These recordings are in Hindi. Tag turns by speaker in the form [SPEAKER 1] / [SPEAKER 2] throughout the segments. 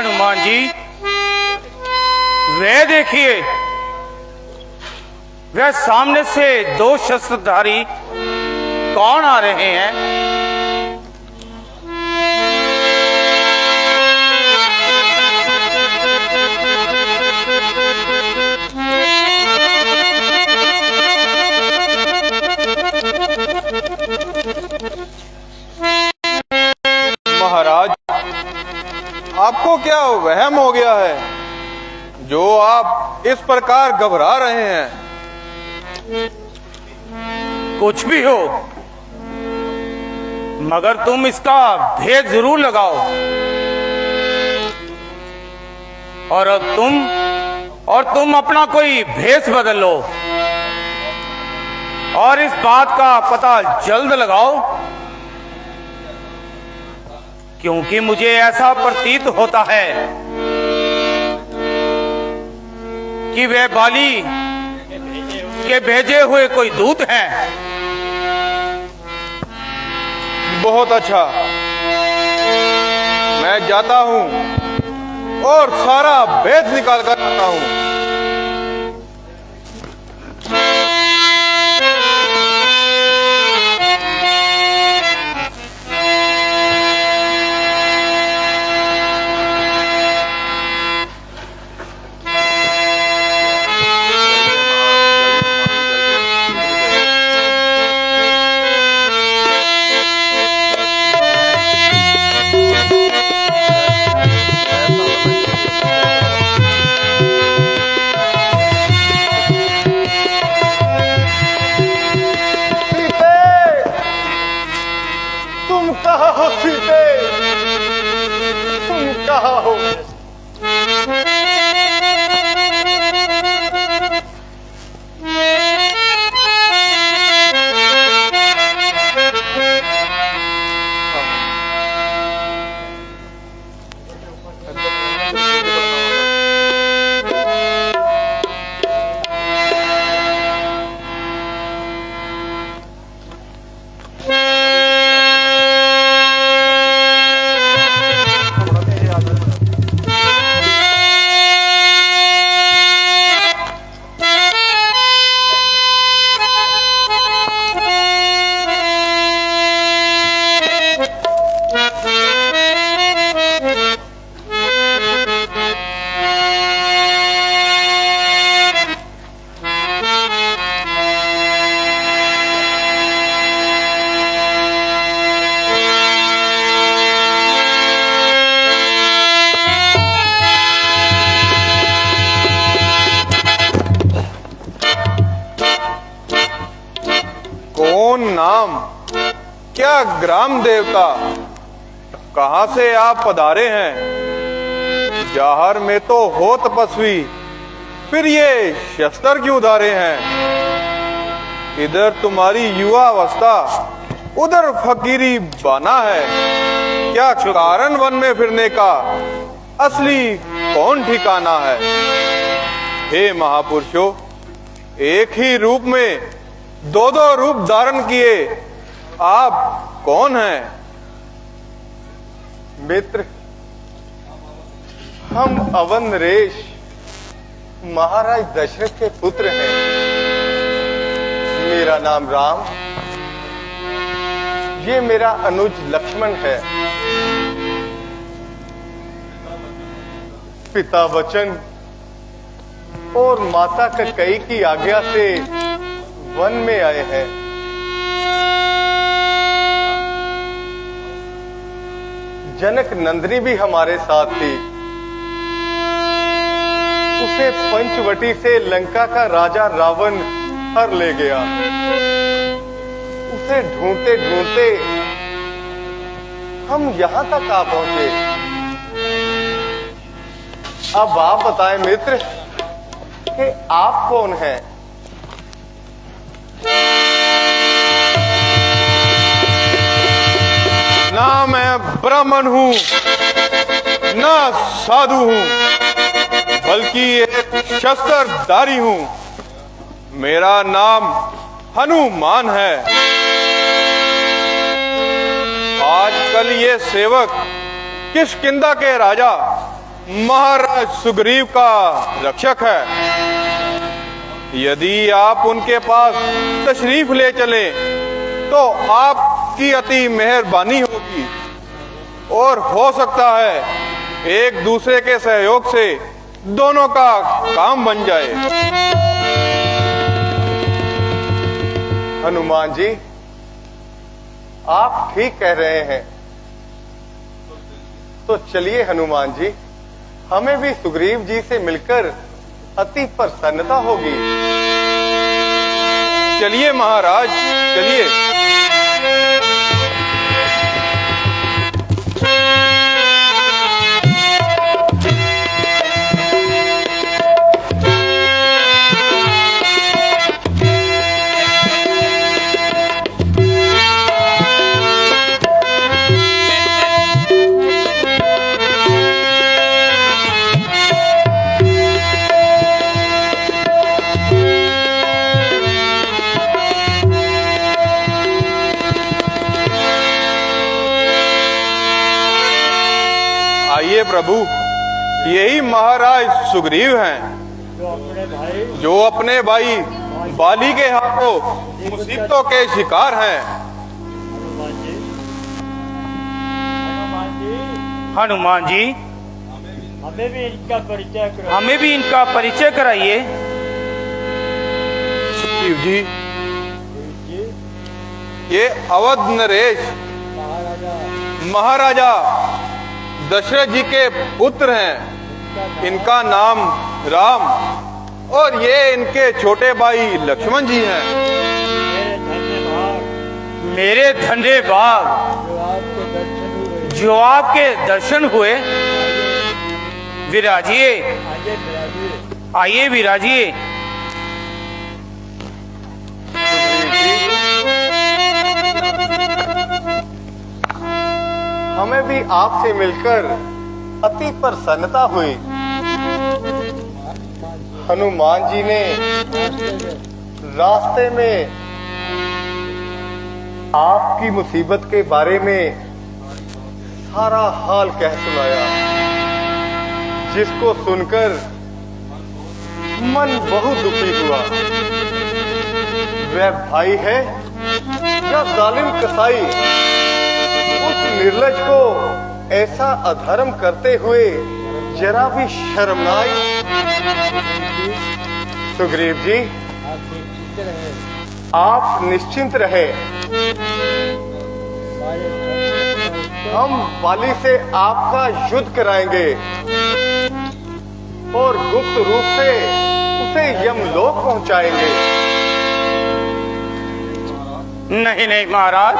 [SPEAKER 1] हनुमान जी, वे देखिए, वह सामने से दो शस्त्रधारी कौन आ रहे हैं?
[SPEAKER 2] महाराज, आपको क्या वहम हो गया है जो आप इस प्रकार घबरा रहे हैं?
[SPEAKER 1] कुछ भी हो, मगर तुम इसका भेद जरूर लगाओ। और तुम अपना कोई भेष बदल लो और इस बात का पता जल्द लगाओ, क्योंकि मुझे ऐसा प्रतीत होता है कि वे बाली के भेजे हुए कोई दूत हैं।
[SPEAKER 2] बहुत अच्छा, मैं जाता हूं और सारा भेद निकाल कर आता हूं। सीते, तुम कहाँ हो? कौन नाम, क्या ग्राम देवता, कहां से आप पधारे हैं? जहर में तो हो तपस्वी, फिर ये शस्त्र क्यों धारे हैं? इधर तुम्हारी युवा अवस्था, उधर फकीरी बना है। क्या कारण वन में फिरने का असली कौन ठिकाना है? हे महापुरुषों, एक ही रूप में दो दो रूप धारण किए आप कौन हैं? मित्र, हम अवन नरेश महाराज दशरथ के पुत्र हैं। मेरा नाम राम, ये मेरा अनुज लक्ष्मण है। पिता वचन और माता कैकेयी की आज्ञा से वन में आए हैं। जनक नंदिनी भी हमारे साथ थी। उसे पंचवटी से लंका का राजा रावण हर ले गया। उसे ढूंढते ढूंढते हम यहां तक आ पहुंचे। अब आप बताएं मित्र कि आप कौन हैं? ना मैं ब्राह्मण हूं, ना साधु हूं, बल्कि एक शस्त्रधारी हूं। मेरा नाम हनुमान है। आजकल ये सेवक किष्किंधा के राजा महाराज सुग्रीव का रक्षक है। यदि आप उनके पास तशरीफ ले चलें तो आपकी अति मेहरबानी होगी और हो सकता है एक दूसरे के सहयोग से दोनों का काम बन जाए।
[SPEAKER 3] हनुमान जी, आप ठीक कह रहे हैं। तो चलिए हनुमान जी, हमें भी सुग्रीव जी से मिलकर अति प्रसन्नता होगी।
[SPEAKER 2] चलिए महाराज, चलिए। आइए प्रभु, यही महाराज सुग्रीव हैं जो अपने भाई बाली के हाथों मुसीबतों के शिकार हैं।
[SPEAKER 1] हनुमान जी, हमें भी इनका परिचय कराइए।
[SPEAKER 2] शिव जी, ये अवध नरेश महाराजा दशरथ जी के पुत्र हैं। इनका नाम राम और ये इनके छोटे भाई लक्ष्मण जी हैं।
[SPEAKER 1] मेरे धन्य भाग जो आपके दर्शन हुए। विराजिए, आइए विराजिए।
[SPEAKER 3] हमें भी आपसे मिलकर अति प्रसन्नता हुई। हनुमान जी ने रास्ते में आपकी मुसीबत के बारे में सारा हाल कह सुनाया, जिसको सुनकर मन बहुत दुखी हुआ। वह भाई है या जालिम कसाई, उस निर्लज को ऐसा अधर्म करते हुए जरा भी शर्म न आई। सुग्रीव जी, आप निश्चिंत रहे। हम बाली से आपका युद्ध कराएंगे और गुप्त रूप से उसे यमलोक पहुंचाएंगे।
[SPEAKER 1] नहीं नहीं महाराज,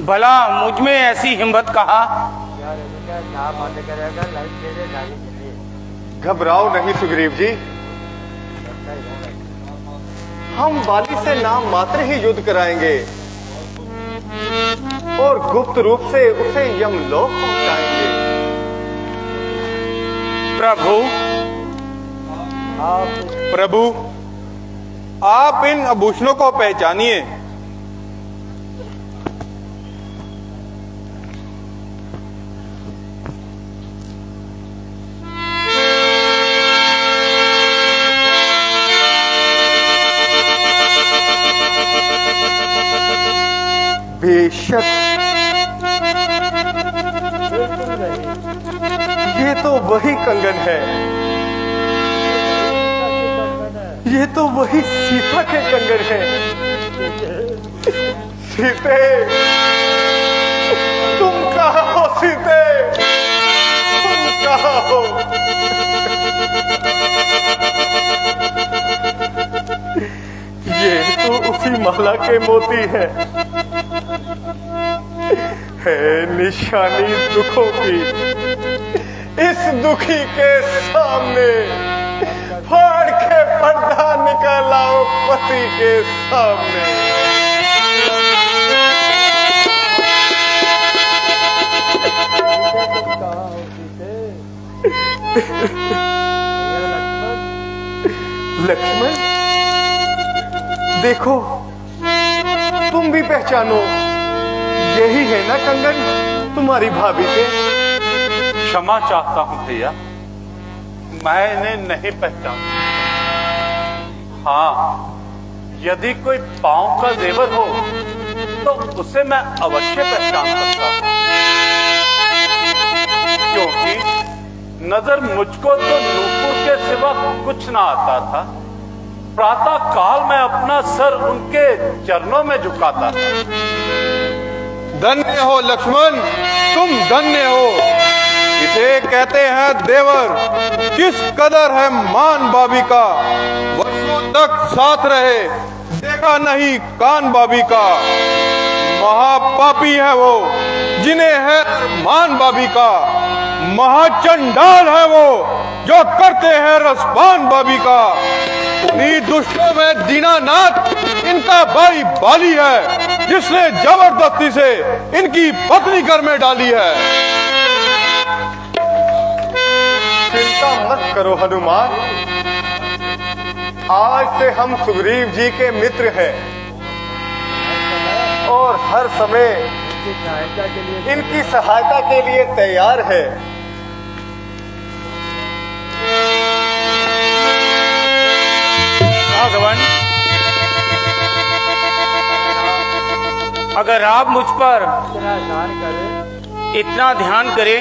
[SPEAKER 1] भला मुझ में ऐसी हिम्मत कहा।
[SPEAKER 3] घबराओ नहीं सुग्रीव जी, हम बाली से नाम मात्र ही युद्ध कराएंगे और गुप्त रूप से उसे यमलोक पहुंचाएंगे।
[SPEAKER 2] प्रभु, आप इन आभूषणों को पहचानिए।
[SPEAKER 3] बेशक ये तो वही कंगन है, ये तो वही सीता के कंगन है। सीते, तुम कहाँ हो? सीते, तुम कहाँ हो? ये तो उसी माला के मोती हैं, है निशानी दुखों की। इस दुखी के सामने फाड़ के पर्दा निकाल आओ पति के सामने। लक्ष्मण, देखो, तुम भी पहचानो, यही है ना कंगन तुम्हारी भाभी के?
[SPEAKER 4] क्षमा चाहता हूं भैया, मैं इन्हें नहीं पहचानता। हाँ, यदि कोई पांव का जेवर हो तो उसे मैं अवश्य पहचान सकता हूं, क्योंकि नजर मुझको तो नूपुर के सिवा कुछ ना आता था। प्रातः काल में अपना सर उनके चरणों में झुकाता था।
[SPEAKER 2] धन्य हो लक्ष्मण, तुम धन्य हो। इसे कहते हैं देवर। किस कदर है मान बाबी का, वर्षों तक साथ रहे, देखा नहीं कान बाबी का। महापापी है वो जिन्हें है मान बाबी का, महाचंडाल है वो जो करते हैं रसपान बाबी का। इन्हीं दुष्टों में दीनानाथ इनका भाई बाली है, जिसने जबरदस्ती से इनकी पत्नी घर में डाली है।
[SPEAKER 3] चिंता मत करो हनुमान, आज से हम सुग्रीव जी के मित्र हैं और हर समय इनकी सहायता के लिए तैयार है।
[SPEAKER 1] भगवान, अगर आप मुझ पर इतना ध्यान करें,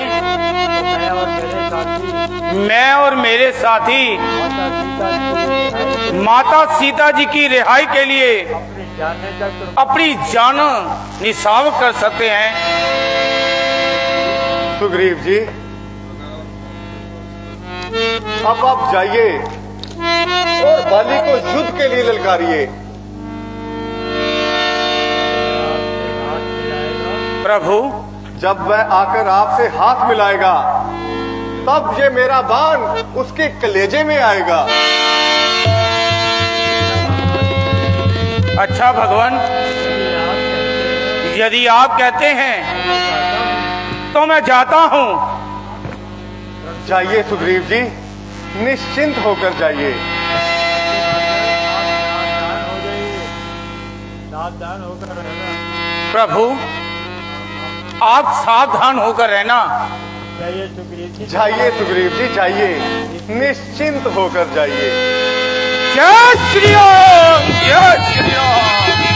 [SPEAKER 1] मैं और मेरे साथी माता सीता जी की रिहाई के लिए अपनी जान निछावर कर सकते हैं।
[SPEAKER 3] सुग्रीव जी, अब आप जाइए और बाली को युद्ध के लिए ललकारिए।
[SPEAKER 1] प्रभु,
[SPEAKER 3] जब वह आकर आपसे हाथ मिलाएगा तब ये मेरा बाण उसके कलेजे में आएगा।
[SPEAKER 1] अच्छा भगवान, यदि आप कहते हैं तो मैं जाता हूं।
[SPEAKER 3] जाइए सुग्रीव जी, निश्चिंत होकर जाइए।
[SPEAKER 1] प्रभु, आप सावधान होकर रहना।
[SPEAKER 3] जाइए सुग्रीव जी, जाइए, निश्चिंत होकर जाइए।
[SPEAKER 1] जय श्री राम, जय श्री राम।